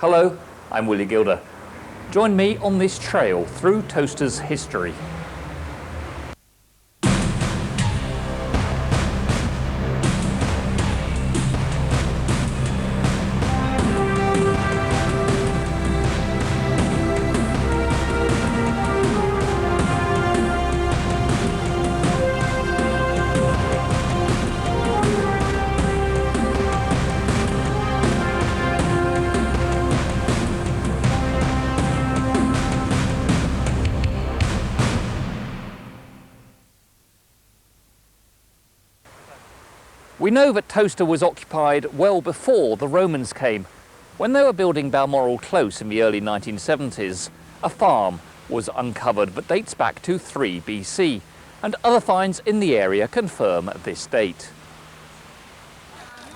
Hello, I'm Willie Gilder. Join me on this trail through Towcester's history. We know that Towcester was occupied well before the Romans came. When they were building Balmoral Close in the early 1970s, a farm was uncovered that dates back to 3 BC, and other finds in the area confirm this date.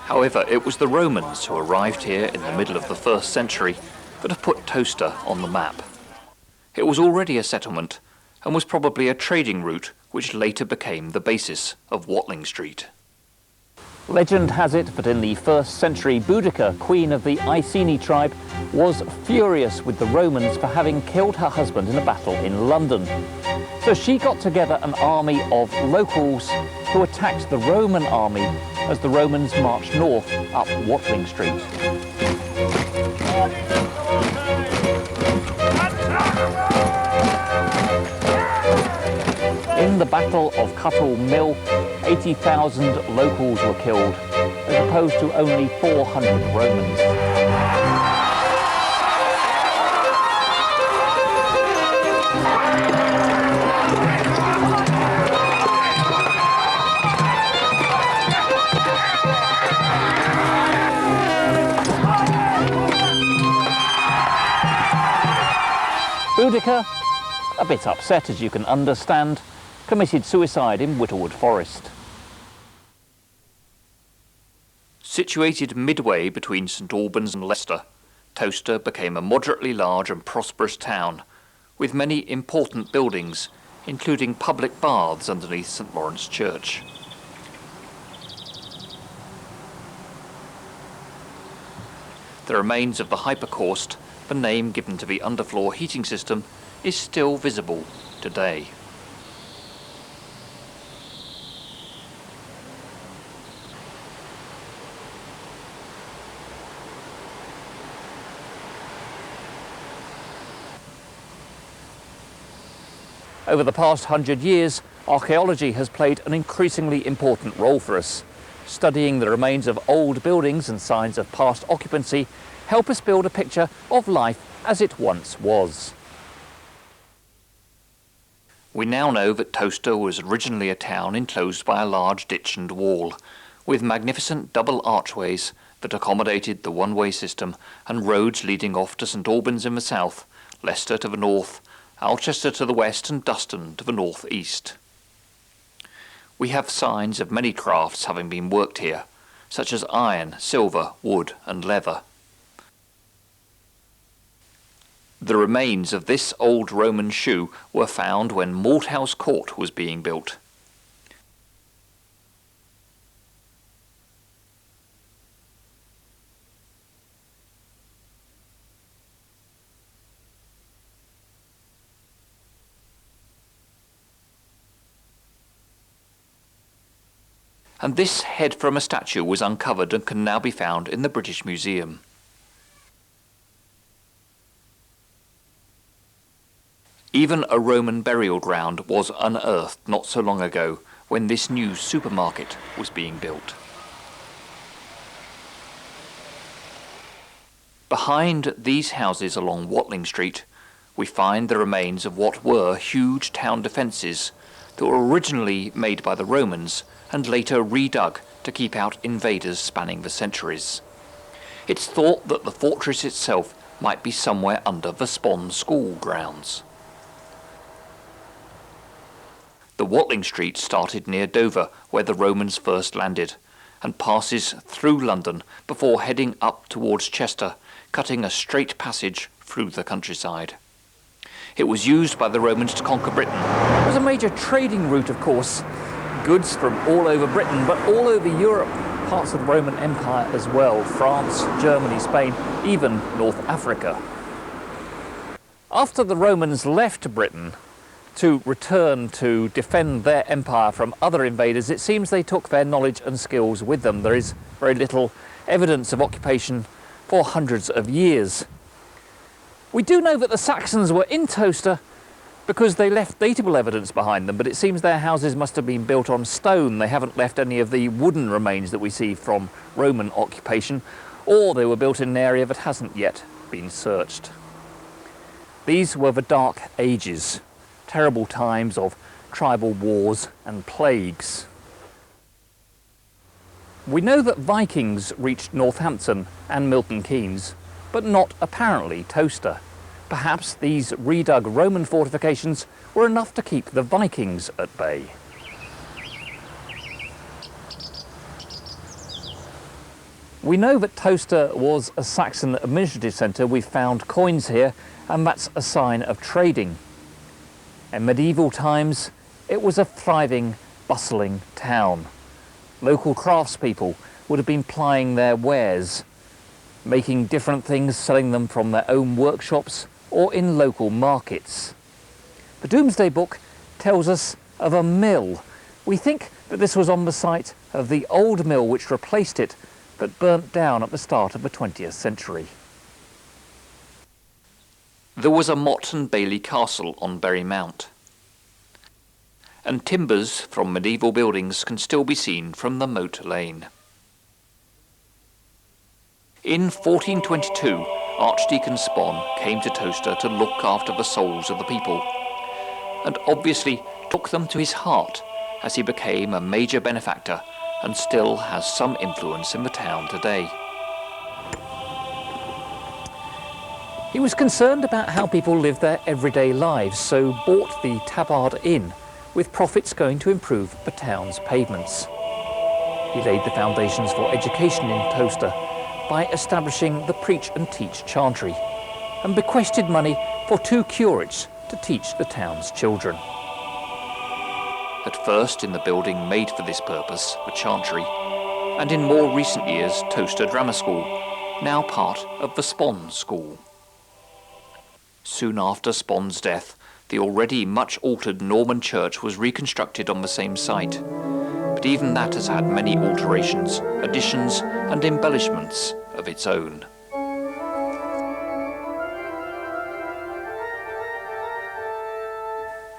However, it was the Romans who arrived here in the middle of the 1st century that have put Towcester on the map. It was already a settlement and was probably a trading route which later became the basis of Watling Street. Legend has it that in the 1st century, Boudica, queen of the Iceni tribe, was furious with the Romans for having killed her husband in a battle in London. So she got together an army of locals who attacked the Roman army as the Romans marched north up Watling Street. In the Battle of Cuttle Mill, 80,000 locals were killed, as opposed to only 400 Romans. Boudica, a bit upset as you can understand, committed suicide in Whittlewood Forest. Situated midway between St Albans and Leicester, Towcester became a moderately large and prosperous town, with many important buildings, including public baths underneath St Lawrence Church. The remains of the hypercaust, the name given to the underfloor heating system, is still visible today. Over the past 100 years, archaeology has played an increasingly important role for us. Studying the remains of old buildings and signs of past occupancy help us build a picture of life as it once was. We now know that Towcester was originally a town enclosed by a large ditch and wall, with magnificent double archways that accommodated the one-way system and roads leading off to St Albans in the south, Leicester to the north, Alchester to the west and Duston to the north-east. We have signs of many crafts having been worked here, such as iron, silver, wood and leather. The remains of this old Roman shoe were found when Malthouse Court was being built. And this head from a statue was uncovered and can now be found in the British Museum. Even a Roman burial ground was unearthed not so long ago when this new supermarket was being built. Behind these houses along Watling Street, we find the remains of what were huge town defences that were originally made by the Romans and later redug to keep out invaders spanning the centuries. It's thought that the fortress itself might be somewhere under the Spon School grounds. The Watling Street started near Dover, where the Romans first landed, and passes through London before heading up towards Chester, cutting a straight passage through the countryside. It was used by the Romans to conquer Britain. It was a major trading route, of course. Goods from all over Britain, but all over Europe, parts of the Roman Empire as well: France, Germany, Spain, even North Africa. After the Romans left Britain to return to defend their empire from other invaders, it seems they took their knowledge and skills with them. There is very little evidence of occupation for hundreds of years. We do know that the Saxons were in Towcester because they left datable evidence behind them, but it seems their houses must have been built on stone. They haven't left any of the wooden remains that we see from Roman occupation, or they were built in an area that hasn't yet been searched. These were the Dark Ages, terrible times of tribal wars and plagues. We know that Vikings reached Northampton and Milton Keynes, but not apparently Towcester. Perhaps these redug Roman fortifications were enough to keep the Vikings at bay. We know that Towcester was a Saxon administrative centre. We found coins here, and that's a sign of trading. In medieval times, it was a thriving, bustling town. Local craftspeople would have been plying their wares, making different things, selling them from their own workshops or in local markets. The Domesday Book tells us of a mill. We think that this was on the site of the old mill which replaced it, but burnt down at the start of the 20th century. There was a Motte and Bailey castle on Berry Mount, and timbers from medieval buildings can still be seen from the Moat Lane. In 1422, Archdeacon Spon came to Towcester to look after the souls of the people, and obviously took them to his heart as he became a major benefactor and still has some influence in the town today. He was concerned about how people lived their everyday lives, so bought the Tabard Inn, with profits going to improve the town's pavements. He laid the foundations for education in Towcester by establishing the Preach and Teach Chantry, and bequested money for 2 curates to teach the town's children. At first in the building made for this purpose, the Chantry, and in more recent years Towcester Grammar School, now part of the Spon School. Soon after Spon's death, the already much altered Norman church was reconstructed on the same site, but even that has had many alterations, additions and embellishments of its own.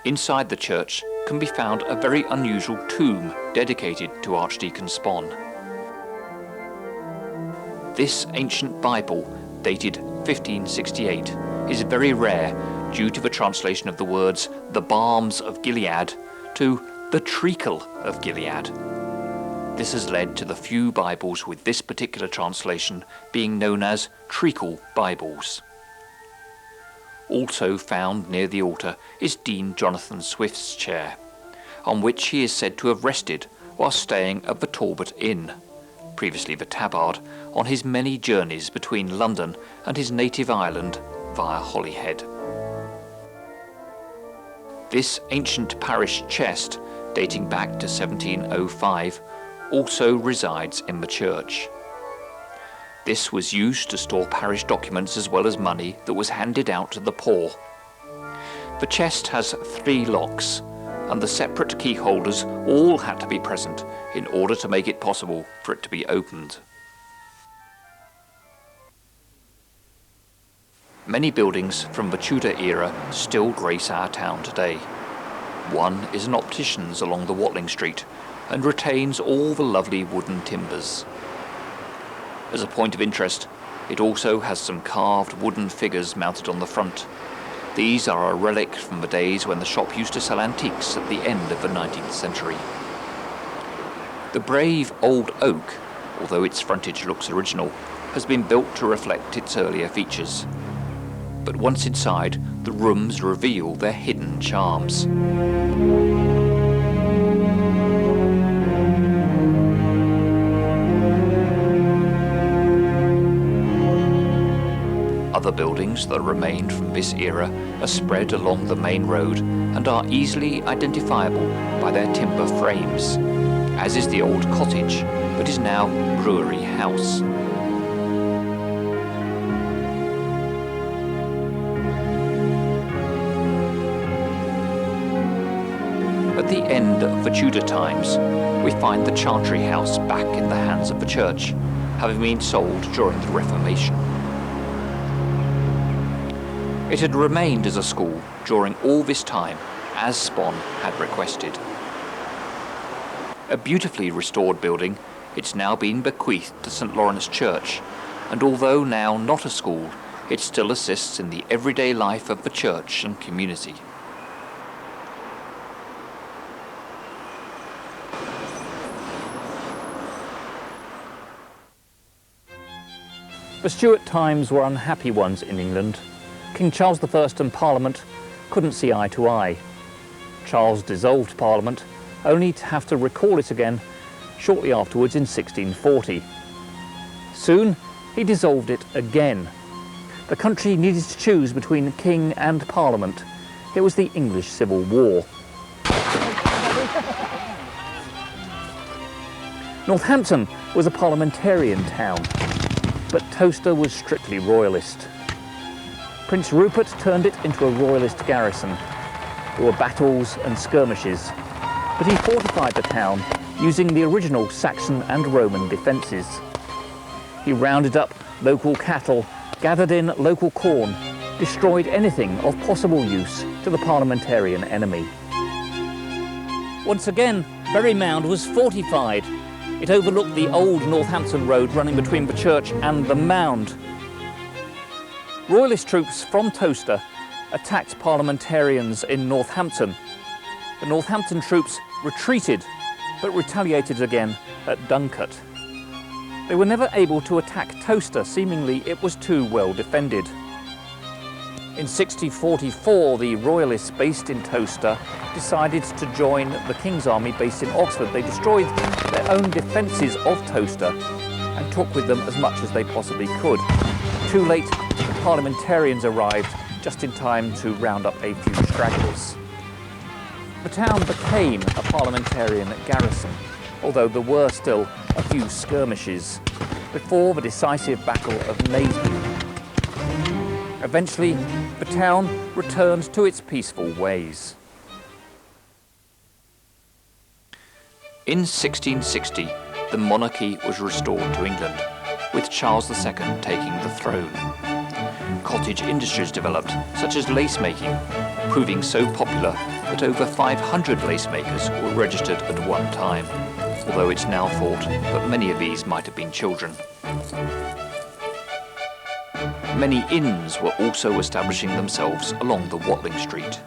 Inside the church can be found a very unusual tomb dedicated to Archdeacon Spon. This ancient Bible, dated 1568, is very rare due to the translation of the words "the balms of Gilead" to "the treacle of Gilead." This has led to the few Bibles with this particular translation being known as treacle Bibles. Also found near the altar is Dean Jonathan Swift's chair, on which he is said to have rested while staying at the Talbot Inn, previously the Tabard, on his many journeys between London and his native island via Holyhead. This ancient parish chest, dating back to 1705, also resides in the church. This was used to store parish documents as well as money that was handed out to the poor. The chest has 3 locks, and the separate key holders all had to be present in order to make it possible for it to be opened. Many buildings from the Tudor era still grace our town today. One is an optician's along the Watling Street and retains all the lovely wooden timbers. As a point of interest, it also has some carved wooden figures mounted on the front. These are a relic from the days when the shop used to sell antiques at the end of the 19th century. The brave old oak, although its frontage looks original, has been built to reflect its earlier features. But once inside, the rooms reveal their hidden charms. Other buildings that remained from this era are spread along the main road and are easily identifiable by their timber frames, as is the old cottage, but is now Brewery House. At the end of the Tudor times, we find the Chantry House back in the hands of the church, having been sold during the Reformation. It had remained as a school during all this time, as Spon had requested. A beautifully restored building, it's now been bequeathed to St Lawrence Church, and although now not a school, it still assists in the everyday life of the church and community. The Stuart times were unhappy ones in England. King Charles I and Parliament couldn't see eye to eye. Charles dissolved Parliament, only to have to recall it again shortly afterwards in 1640. Soon he dissolved it again. The country needed to choose between King and Parliament. It was the English Civil War. Northampton was a parliamentarian town, but Towcester was strictly royalist. Prince Rupert turned it into a royalist garrison. There were battles and skirmishes, but he fortified the town using the original Saxon and Roman defences. He rounded up local cattle, gathered in local corn, destroyed anything of possible use to the parliamentarian enemy. Once again, Bury Mound was fortified. It overlooked the old Northampton road running between the church and the mound. Royalist troops from Towcester attacked parliamentarians in Northampton. The Northampton troops retreated, but retaliated again at Dunkirk. They were never able to attack Towcester, seemingly it was too well defended. In 1644, the Royalists based in Towcester decided to join the King's Army based in Oxford. They destroyed their own defences of Towcester and took with them as much as they possibly could. Too late, the parliamentarians arrived just in time to round up a few stragglers. The town became a parliamentarian garrison, although there were still a few skirmishes before the decisive Battle of Naseby. Eventually, the town returned to its peaceful ways. In 1660, the monarchy was restored to England, with Charles II taking the throne. Cottage industries developed, such as lace making, proving so popular that over 500 lace makers were registered at one time, although it's now thought that many of these might have been children. Many inns were also establishing themselves along the Watling Street.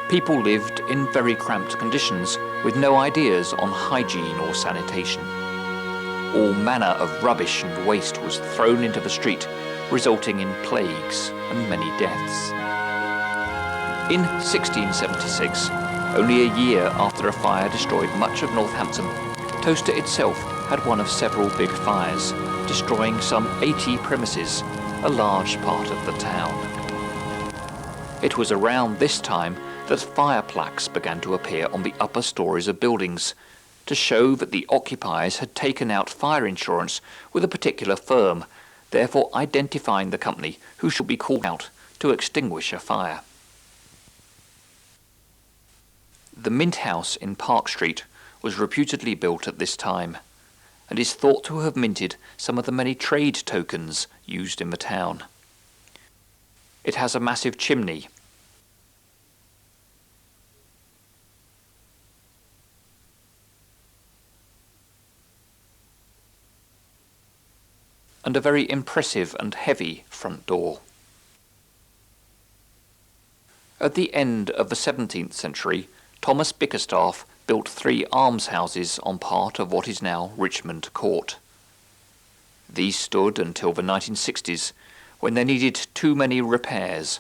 People lived in very cramped conditions with no ideas on hygiene or sanitation. All manner of rubbish and waste was thrown into the street, resulting in plagues and many deaths. In 1676, only a year after a fire destroyed much of Northampton, Towcester itself had one of several big fires, destroying some 80 premises, a large part of the town. It was around this time that fire plaques began to appear on the upper stories of buildings, to show that the occupiers had taken out fire insurance with a particular firm, therefore identifying the company who should be called out to extinguish a fire. The Mint House in Park Street was reputedly built at this time, and is thought to have minted some of the many trade tokens used in the town. It has a massive chimney, and a very impressive and heavy front door. At the end of the 17th century, Thomas Bickerstaffe built 3 almshouses on part of what is now Richmond Court. These stood until the 1960s, when they needed too many repairs,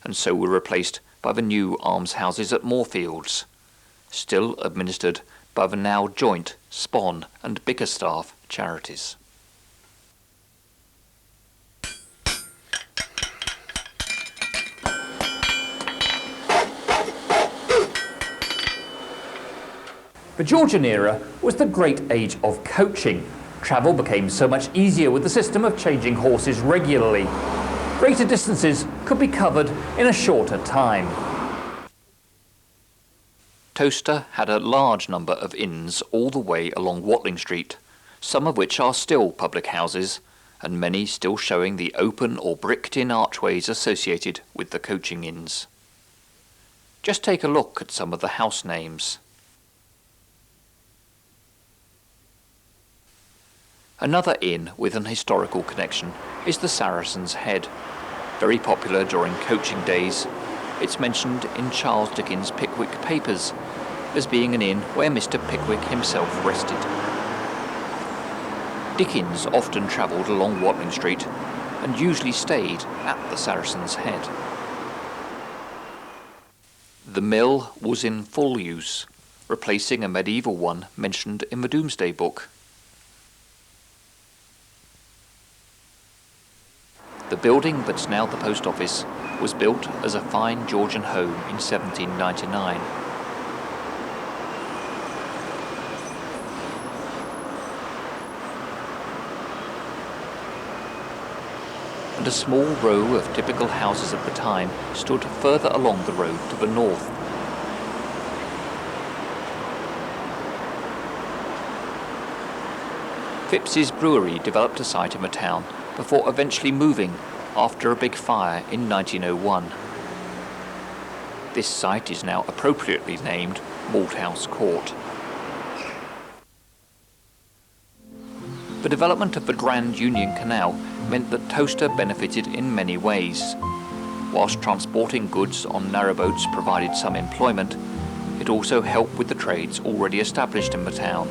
and so were replaced by the new almshouses at Moorfields, still administered by the now joint Spon and Bickerstaffe charities. The Georgian era was the great age of coaching. Travel became so much easier with the system of changing horses regularly. Greater distances could be covered in a shorter time. Towcester had a large number of inns all the way along Watling Street, some of which are still public houses, and many still showing the open or bricked-in archways associated with the coaching inns. Just take a look at some of the house names. Another inn with an historical connection is the Saracen's Head. Very popular during coaching days, it's mentioned in Charles Dickens' Pickwick Papers as being an inn where Mr. Pickwick himself rested. Dickens often travelled along Watling Street and usually stayed at the Saracen's Head. The mill was in full use, replacing a medieval one mentioned in the Domesday Book. The building that's now the post office was built as a fine Georgian home in 1799. And a small row of typical houses at the time stood further along the road to the north. Phipps's brewery developed a site in the town before eventually moving after a big fire in 1901. This site is now appropriately named Malthouse Court. The development of the Grand Union Canal meant that Towcester benefited in many ways. Whilst transporting goods on narrowboats provided some employment, it also helped with the trades already established in the town,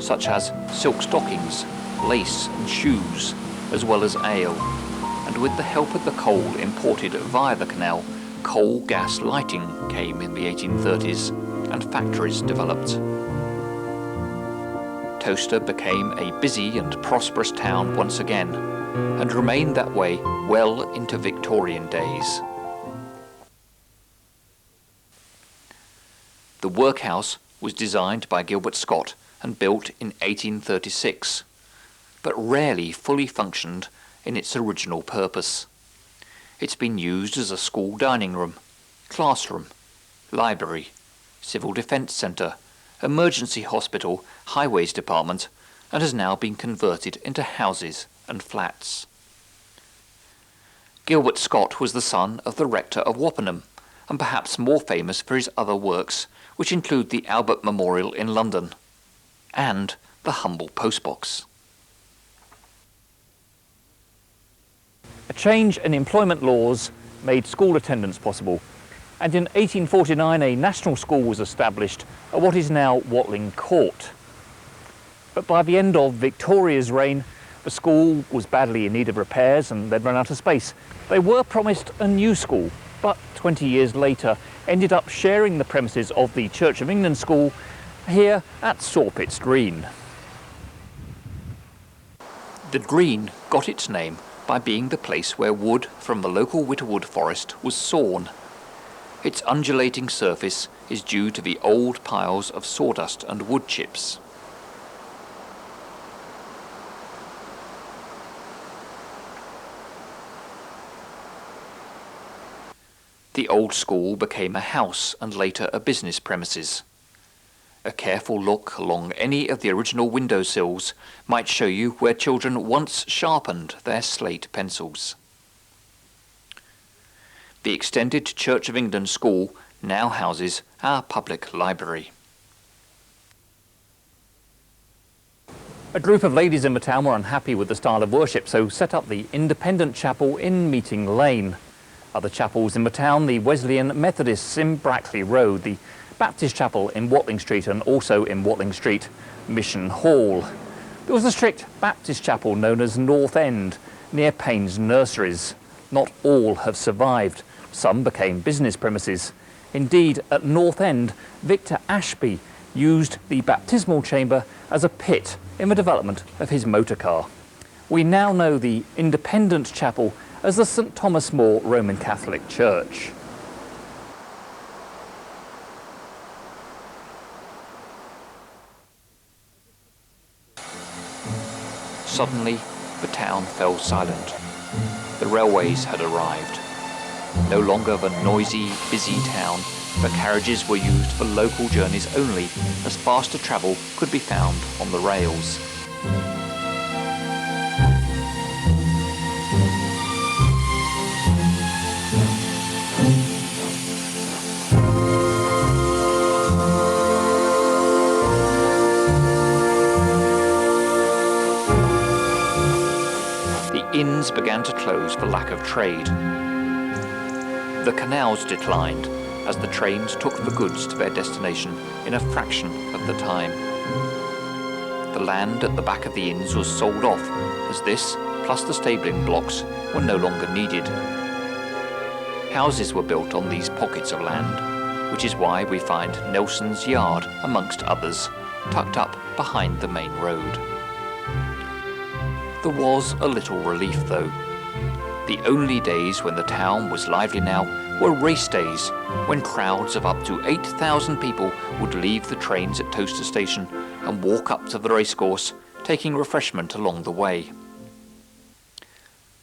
such as silk stockings, lace and shoes, as well as ale, and with the help of the coal imported via the canal, coal gas lighting came in the 1830s and factories developed. Towcester became a busy and prosperous town once again, and remained that way well into Victorian days. The workhouse was designed by Gilbert Scott and built in 1836, but rarely fully functioned in its original purpose. It's been used as a school dining room, classroom, library, civil defence centre, emergency hospital, highways department, and has now been converted into houses and flats. Gilbert Scott was the son of the rector of Woppenham, and perhaps more famous for his other works, which include the Albert Memorial in London and the humble postbox. A change in employment laws made school attendance possible, and in 1849 a national school was established at what is now Watling Court. But by the end of Victoria's reign, the school was badly in need of repairs and they'd run out of space. They were promised a new school, but 20 years later ended up sharing the premises of the Church of England School here at Sawpits Green. The green got its name by being the place where wood from the local Whitterwood forest was sawn. Its undulating surface is due to the old piles of sawdust and wood chips. The old school became a house and later a business premises. A careful look along any of the original windowsills might show you where children once sharpened their slate pencils. The extended Church of England School now houses our public library. A group of ladies in the town were unhappy with the style of worship, so set up the Independent Chapel in Meeting Lane. Other chapels in the town, the Wesleyan Methodists in Brackley Road, the Baptist Chapel in Watling Street, and also in Watling Street, Mission Hall. There was a strict Baptist chapel known as North End, near Payne's Nurseries. Not all have survived. Some became business premises. Indeed, at North End, Victor Ashby used the baptismal chamber as a pit in the development of his motor car. We now know the Independent Chapel as the St Thomas More Roman Catholic Church. suddenly the town fell silent. The railways had arrived. No longer the noisy, busy town, the carriages were used for local journeys only, as faster travel could be found on the rails. The inns began to close for lack of trade. The canals declined as the trains took the goods to their destination in a fraction of the time. The land at the back of the inns was sold off, as this, plus the stabling blocks, were no longer needed. Houses were built on these pockets of land, which is why we find Nelson's Yard, amongst others, tucked up behind the main road. There was a little relief though. The only days when the town was lively now were race days, when crowds of up to 8,000 people would leave the trains at Towcester station and walk up to the racecourse, taking refreshment along the way.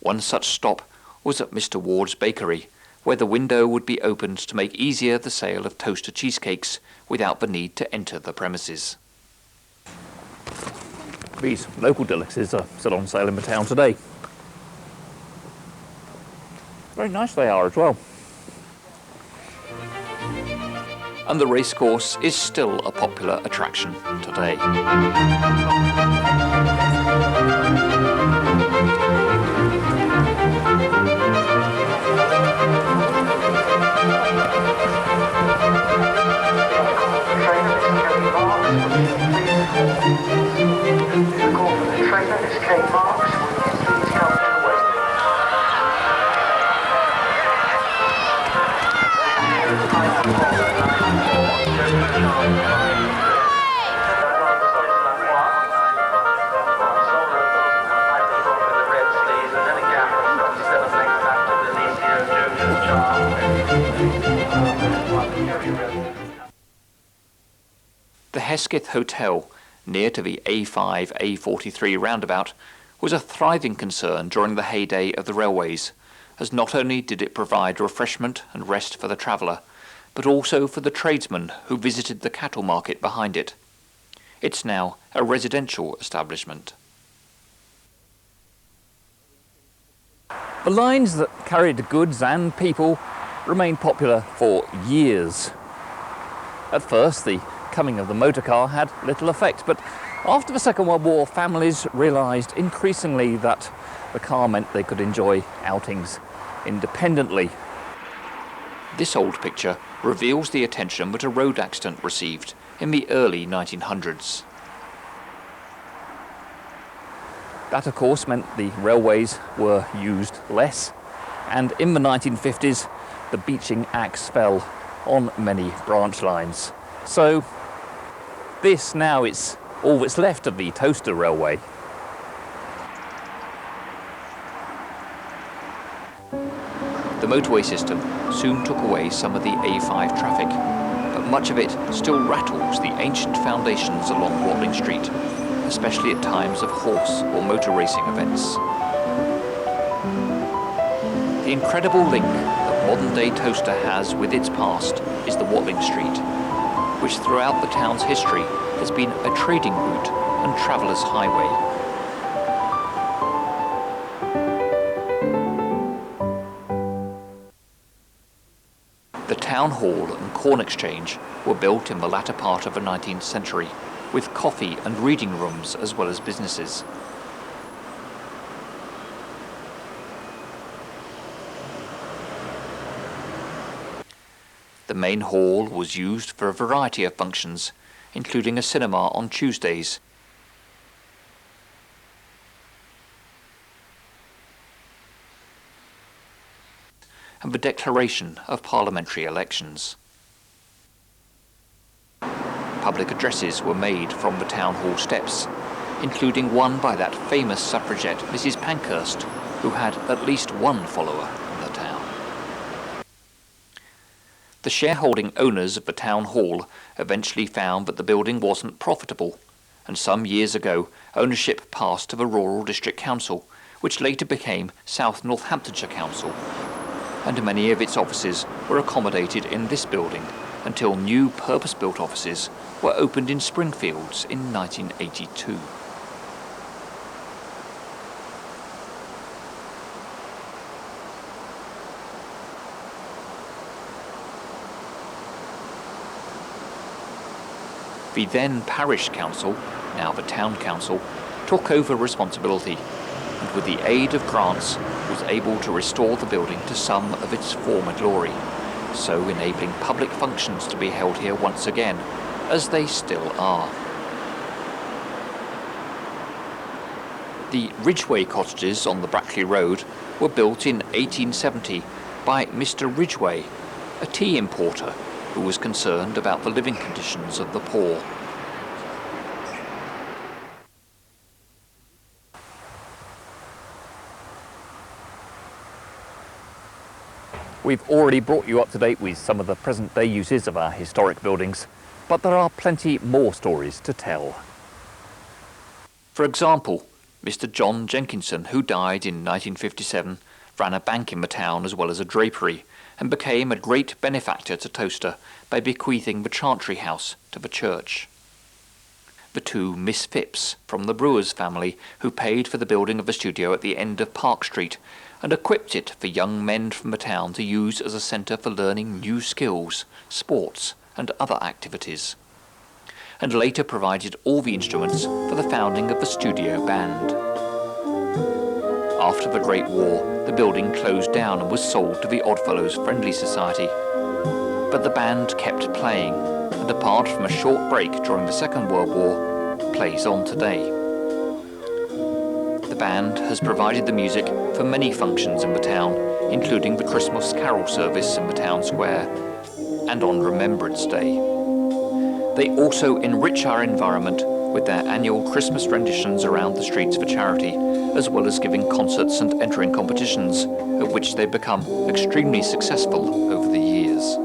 One such stop was at Mr. Ward's bakery, where the window would be opened to make easier the sale of Towcester cheesecakes without the need to enter the premises. These local delicacies are still on sale in the town today. Very nice they are as well. And the racecourse is still a popular attraction today. The Hesketh Hotel, near to the A5-A43 roundabout, was a thriving concern during the heyday of the railways, as not only did it provide refreshment and rest for the traveller, but also for the tradesmen who visited the cattle market behind it. It's now a residential establishment. The lines that carried goods and people remained popular for years. At first, the coming of the motor car had little effect, but after the Second World War, families realised increasingly that the car meant they could enjoy outings independently. This old picture reveals the attention that a road accident received in the early 1900s. That, of course, meant the railways were used less, and in the 1950s, the beaching axe fell on many branch lines. So this now is all that's left of the Towcester Railway. The motorway system soon took away some of the A5 traffic, but much of it still rattles the ancient foundations along Watling Street, especially at times of horse or motor racing events. The incredible link that modern-day Towcester has with its past is the Watling Street, which throughout the town's history has been a trading route and travellers' highway. The Town Hall and Corn Exchange were built in the latter part of the 19th century, with coffee and reading rooms as well as businesses. The main hall was used for a variety of functions, including a cinema on Tuesdays, and the declaration of parliamentary elections. Public addresses were made from the town hall steps, including one by that famous suffragette Mrs. Pankhurst, who had at least one follower in the town. The shareholding owners of the town hall eventually found that the building wasn't profitable, and some years ago ownership passed to the Rural District Council, which later became South Northamptonshire Council, and many of its offices were accommodated in this building until new purpose-built offices were opened in Springfields in 1982. The then parish council, now the town council, took over responsibility and with the aid of grants was able to restore the building to some of its former glory, so enabling public functions to be held here once again, as they still are. The Ridgway cottages on the Brackley Road were built in 1870 by Mr. Ridgway, a tea importer who was concerned about the living conditions of the poor. We've already brought you up to date with some of the present day uses of our historic buildings, but there are plenty more stories to tell. For example, Mr. John Jenkinson, who died in 1957, ran a bank in the town as well as a drapery, and became a great benefactor to Towcester by bequeathing the Chantry House to the church. The two Miss Phipps from the Brewers family, who paid for the building of a studio at the end of Park Street and equipped it for young men from the town to use as a centre for learning new skills, sports and other activities, and later provided all the instruments for the founding of the studio band. After the Great War, the building closed down and was sold to the Oddfellows Friendly Society. But the band kept playing, and apart from a short break during the Second World War, plays on today. The band has provided the music for many functions in the town, including the Christmas Carol service in the town square and on Remembrance Day. They also enrich our environment with their annual Christmas renditions around the streets for charity, as well as giving concerts and entering competitions, at which they've become extremely successful over the years.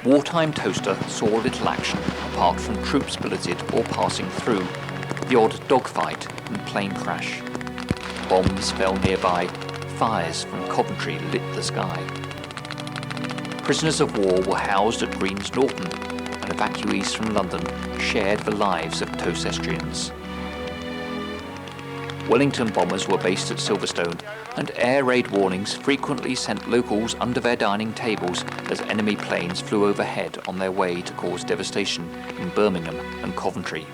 Wartime Towcester saw little action apart from troops billeted or passing through, the odd dogfight and plane crash. Bombs fell nearby, fires from Coventry lit the sky. Prisoners of war were housed at Greens Norton, and evacuees from London shared the lives of Towcestrians. Wellington bombers were based at Silverstone, and air raid warnings frequently sent locals under their dining tables as enemy planes flew overhead on their way to cause devastation in Birmingham and Coventry.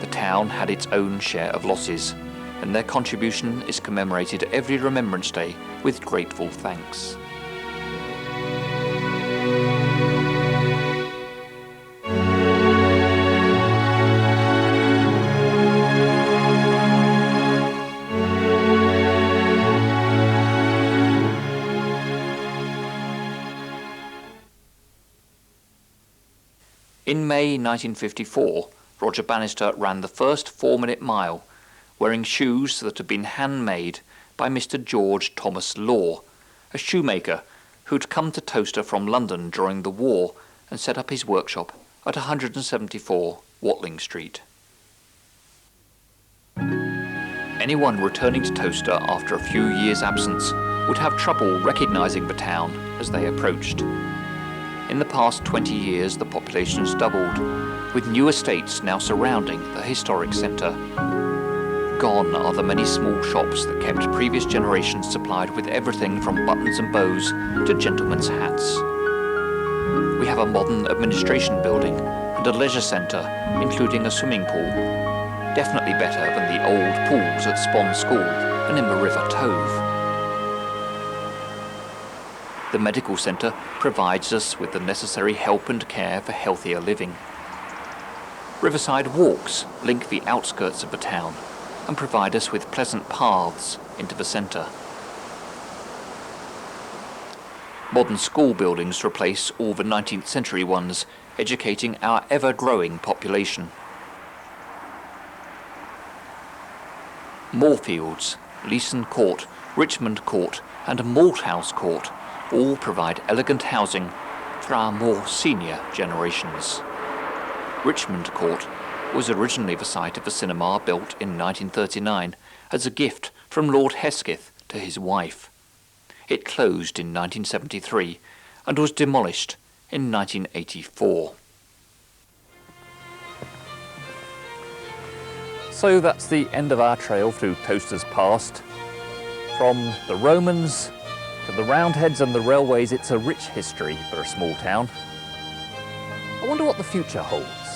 The town had its own share of losses, and their contribution is commemorated every Remembrance Day with grateful thanks. In May 1954, Roger Bannister ran the first 4-minute mile, wearing shoes that had been handmade by Mr. George Thomas Law, a shoemaker who'd come to Towcester from London during the war and set up his workshop at 174 Watling Street. Anyone returning to Towcester after a few years' absence would have trouble recognising the town as they approached. In the past 20 years, the population has doubled, with new estates now surrounding the historic centre. Gone are the many small shops that kept previous generations supplied with everything from buttons and bows to gentlemen's hats. We have a modern administration building and a leisure centre, including a swimming pool, definitely better than the old pools at Spon School and in the River Tove. The medical centre provides us with the necessary help and care for healthier living. Riverside walks link the outskirts of the town and provide us with pleasant paths into the centre. Modern school buildings replace all the 19th century ones, educating our ever-growing population. Moorfields, Leeson Court, Richmond Court and Malthouse Court all provide elegant housing for our more senior generations. Richmond Court was originally the site of a cinema built in 1939 as a gift from Lord Hesketh to his wife. It closed in 1973 and was demolished in 1984. So that's the end of our trail through Towcester's past. From the Romans to the Roundheads and the railways, it's a rich history for a small town. I wonder what the future holds.